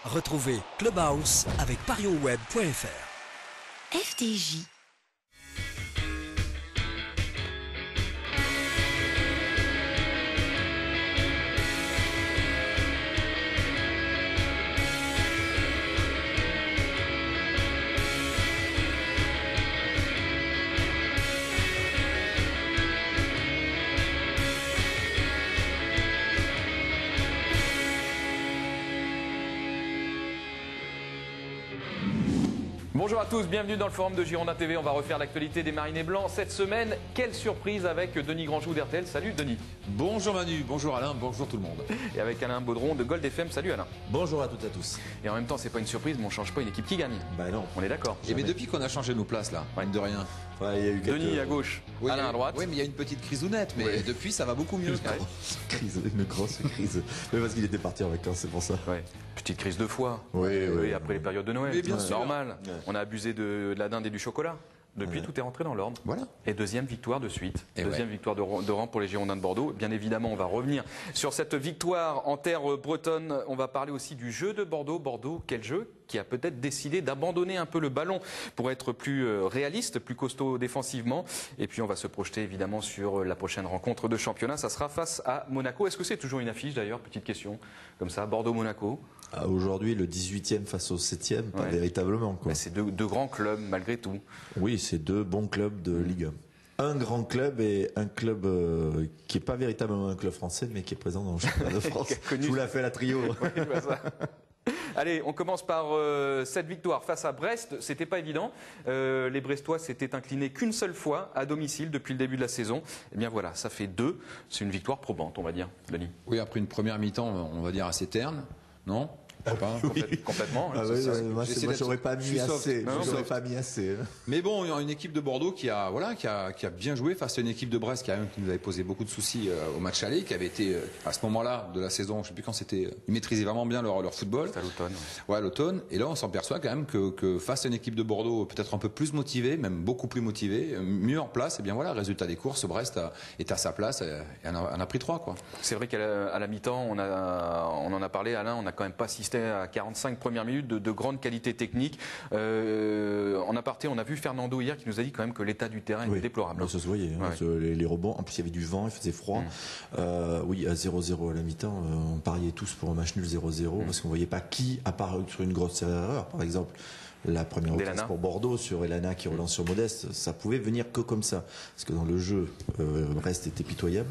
Retrouvez Clubhouse avec parionsweb.fr. FDJ. Bonjour à tous, bienvenue dans le forum de Girondin TV. On va refaire l'actualité des Marinés Blancs cette semaine. Quelle surprise avec Denis Grandjou d'RTL. Salut Denis. Bonjour Manu, bonjour Alain, bonjour tout le monde. Et avec Alain Baudron de Gold FM. Salut Alain. Bonjour à toutes et à tous. Et en même temps, c'est pas une surprise, mais on change pas une équipe qui gagne. Bah non. On est d'accord. Et mais depuis qu'on a changé nos places là, mine de rien. Ouais, il y a eu quelques... Denis à gauche, Oui, Alain à droite. Oui, mais il y a une petite crisounette, mais depuis ça va beaucoup mieux. Une grosse crise. Mais parce qu'il était parti en vacances, c'est pour ça. Ouais. Petite crise de foi. Oui. Après les périodes de Noël. Oui, bien sûr. Normal. Ouais. On a abusé de la dinde et du chocolat. Depuis, tout est rentré dans l'ordre. Voilà. Et deuxième victoire de suite. Et Deuxième victoire de rang pour les Girondins de Bordeaux. Bien évidemment, on va revenir sur cette victoire en terre bretonne. On va parler aussi du jeu de Bordeaux. Bordeaux, quel jeu qui a peut-être décidé d'abandonner un peu le ballon pour être plus réaliste, plus costaud défensivement. Et puis, on va se projeter évidemment sur la prochaine rencontre de championnat. Ça sera face à Monaco. Est-ce que c'est toujours une affiche d'ailleurs? Petite question. Comme ça, Bordeaux-Monaco. Aujourd'hui, le 18e face au 7e, pas Ouais. véritablement. Quoi. Ben, c'est deux grands clubs malgré tout. Oui, c'est deux bons clubs de Ligue 1. Un grand club et un club qui n'est pas véritablement un club français, mais qui est présent dans le championnat de France. Connu. Je vous la fais la trio. Oui, je vois ça. Allez, on commence par cette victoire face à Brest. C'était pas évident. Les Brestois s'étaient inclinés qu'une seule fois à domicile depuis le début de la saison. Eh bien voilà, ça fait 2. C'est une victoire probante, on va dire, Denis. Oui, après une première mi-temps, on va dire assez terne, non? Pas. Complètement. Ah hein. ouais, moi, j'essaie moi, d'être- j'aurais pas je suis mis soft. assez. Non, J'aurais soft. pas mis assez. Mais bon, il y a une équipe de Bordeaux qui a bien joué face à une équipe de Brest qui nous avait posé beaucoup de soucis au match aller, qui avait été à ce moment-là de la saison, je sais plus quand c'était, ils maîtrisaient vraiment bien leur football. C'est à l'automne. Ouais, l'automne. Et là, on s'en perçoit quand même que face à une équipe de Bordeaux peut-être un peu plus motivée, même beaucoup plus motivée, mieux en place, et bien voilà, résultat des courses, Brest est à sa place et en a pris 3, quoi. C'est vrai qu'à la mi-temps, on en a parlé, Alain, on n'a quand même pas assisté à 45 premières minutes de grande qualité technique. En aparté, on a vu Fernando hier qui nous a dit quand même que l'état du terrain était déplorable. Ça se voyait. Hein, les rebonds. En plus, il y avait du vent, il faisait froid. Oui, à 0-0 à la mi-temps, on pariait tous pour un match nul 0-0 parce qu'on voyait pas qui, à part sur une grosse erreur, par exemple. La première occasion pour Bordeaux sur Elana qui relance sur Modeste, ça pouvait venir que comme ça. Parce que dans le jeu, Brest était pitoyable.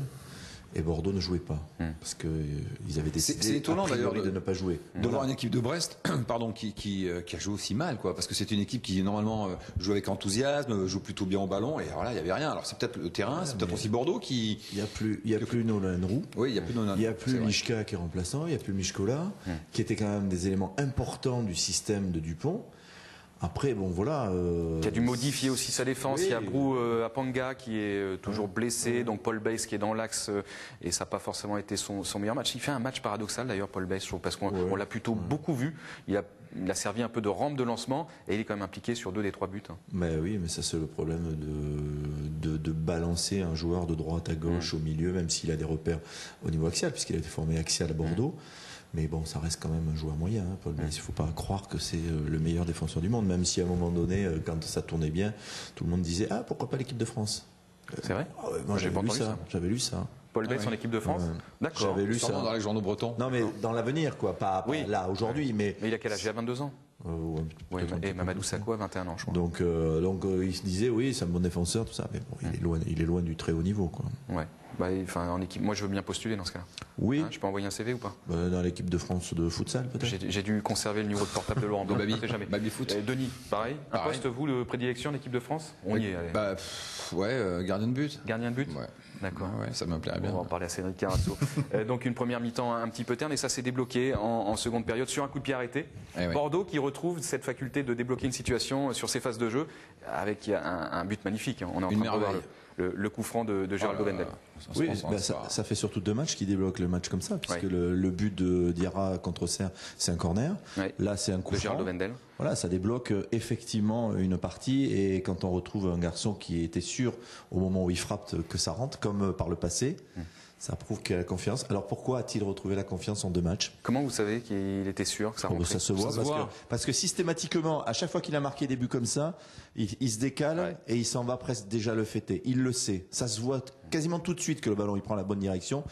Et Bordeaux ne jouait pas parce que ils avaient décidé C'est étonnant a priori d'ailleurs de ne pas jouer. de voir une équipe de Brest, pardon, qui a joué aussi mal, quoi, parce que c'est une équipe qui normalement joue avec enthousiasme, joue plutôt bien au ballon, et alors là il y avait rien. Alors c'est peut-être le terrain, c'est peut-être aussi Bordeaux qui. Il y a plus Nolan Roux. Oui, il y a plus Nolan. Il y a plus Mishka qui est remplaçant, il y a plus Mishkola qui était quand même des éléments importants du système de Dupont. Après, bon, voilà. Qui a dû modifier aussi sa défense. Oui. Il y a Brou Apanga qui est toujours blessé, donc Paul Bays qui est dans l'axe et ça n'a pas forcément été son meilleur match. Il fait un match paradoxal d'ailleurs, Paul Bays, je trouve, parce qu'on l'a plutôt beaucoup vu. Il a servi un peu de rampe de lancement et il est quand même impliqué sur 2 des 3 buts. Mais oui, mais ça c'est le problème de balancer un joueur de droite à gauche au milieu, même s'il a des repères au niveau axial, puisqu'il a été formé axial à Bordeaux. Mais bon, ça reste quand même un joueur moyen, hein, Paul Bays. Il ne faut pas croire que c'est le meilleur défenseur du monde, même si à un moment donné, quand ça tournait bien, tout le monde disait « Ah, pourquoi pas l'équipe de France ?» C'est vrai? Moi, j'avais lu ça. J'avais lu ça. Paul Bays en équipe de France? D'accord. J'avais lu ça. Dans les journaux bretons. Non, mais dans l'avenir, quoi. Pas là, aujourd'hui, mais... Mais il a quel âge? Il a 22 ans. Ouais, Et Mamadou Sakho a 21 ans, je crois. Donc il se disait oui, c'est un bon défenseur, tout ça, mais bon, il est loin du très haut niveau, quoi. Ouais. Bah, enfin, en équipe, moi je veux bien postuler dans ce cas-là. Oui. Hein, je peux envoyer un CV ou pas? Dans l'équipe de France de futsal, peut-être. J'ai dû conserver le numéro de portable de Laurent Blanc. Baby. On sait jamais. Baby foot. Denis, pareil. Un Pareil. poste, vous, de prédilection, l'équipe de France? On y est, allez. Gardien de but. Gardien de but? Ouais. D'accord. Ouais, ça me plairait bien. On va en parler à Cédric Carasso. Donc une première mi-temps un petit peu terne et ça s'est débloqué en seconde période sur un coup de pied arrêté. Eh ouais. Bordeaux qui retrouve cette faculté de débloquer une situation sur ses phases de jeu avec un but magnifique. On est en train de voir le coup franc de Géraldo Wendel. Oui, ça fait surtout 2 matchs qui débloquent le match comme ça, puisque le but de Diarra contre Serre, c'est un corner. Ouais. Là, c'est un coup De franc. Géraldo Wendel. Voilà, ça débloque effectivement une partie. Et quand on retrouve un garçon qui était sûr au moment où il frappe que ça rentre, comme par le passé, Ça prouve qu'il a la confiance. Alors pourquoi a-t-il retrouvé la confiance en 2 matchs? Comment vous savez qu'il était sûr que ça rentrait? Ça se voit, parce que systématiquement, à chaque fois qu'il a marqué des buts comme ça, il se décale et il s'en va presque déjà le fêter. Il le sait. Ça se voit quasiment tout de suite que le ballon il prend la bonne direction.